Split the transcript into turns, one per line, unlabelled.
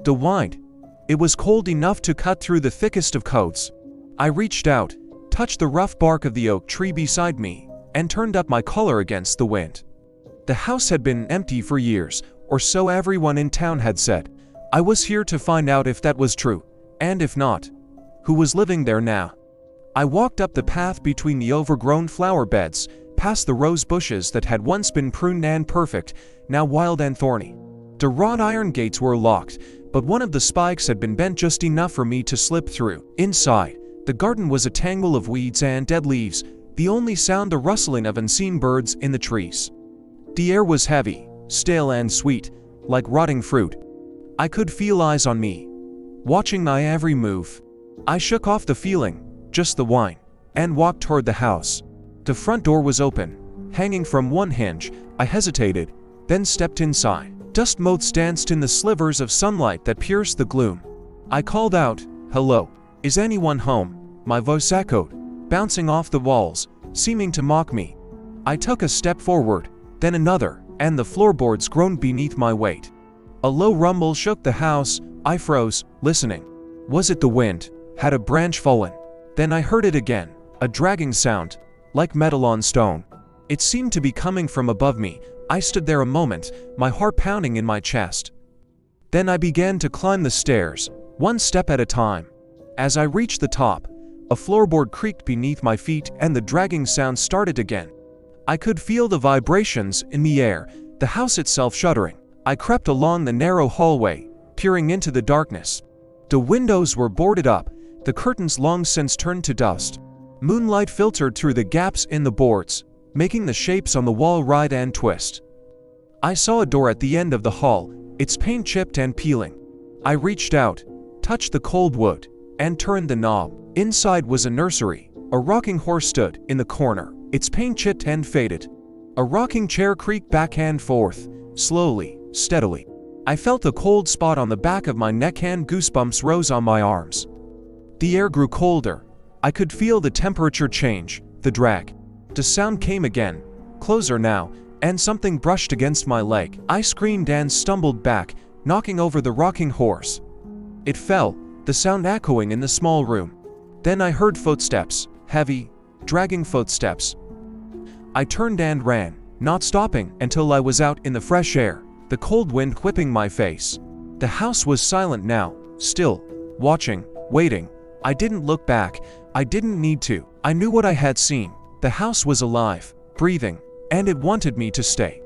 The wind. It was cold enough to cut through the thickest of coats. I reached out, touched the rough bark of the oak tree beside me, and turned up my collar against the wind. The house had been empty for years, or so everyone in town had said. I was here to find out if that was true, and if not, who was living there now. I walked up the path between the overgrown flower beds, past the rose bushes that had once been pruned and perfect, now wild and thorny. The wrought iron gates were locked, but one of the spikes had been bent just enough for me to slip through. Inside, the garden was a tangle of weeds and dead leaves, the only sound the rustling of unseen birds in the trees. The air was heavy, stale and sweet, like rotting fruit. I could feel eyes on me, watching my every move. I shook off the feeling, just the wine, and walked toward the house. The front door was open, hanging from one hinge. I hesitated, then stepped inside. Dust motes danced in the slivers of sunlight that pierced the gloom. I called out, "Hello, is anyone home?" My voice echoed, bouncing off the walls, seeming to mock me. I took a step forward, then another, and the floorboards groaned beneath my weight. A low rumble shook the house. I froze, listening. Was it the wind? Had a branch fallen? Then I heard it again, a dragging sound, like metal on stone. It seemed to be coming from above me. I stood there a moment, my heart pounding in my chest. Then I began to climb the stairs, one step at a time. As I reached the top, a floorboard creaked beneath my feet and the dragging sound started again. I could feel the vibrations in the air, the house itself shuddering. I crept along the narrow hallway, peering into the darkness. The windows were boarded up, the curtains long since turned to dust. Moonlight filtered through the gaps in the boards, making the shapes on the wall writhe and twist. I saw a door at the end of the hall, its paint chipped and peeling. I reached out, touched the cold wood, and turned the knob. Inside was a nursery. A rocking horse stood in the corner, its paint chipped and faded. A rocking chair creaked back and forth, slowly, steadily. I felt a cold spot on the back of my neck and goosebumps rose on my arms. The air grew colder. I could feel the temperature change, the drag. The sound came again, closer now, and something brushed against my leg. I screamed and stumbled back, knocking over the rocking horse. It fell, the sound echoing in the small room. Then I heard footsteps, heavy, dragging footsteps. I turned and ran, not stopping until I was out in the fresh air, the cold wind whipping my face. The house was silent now, still, watching, waiting. I didn't look back. I didn't need to. I knew what I had seen. The house was alive, breathing, and it wanted me to stay.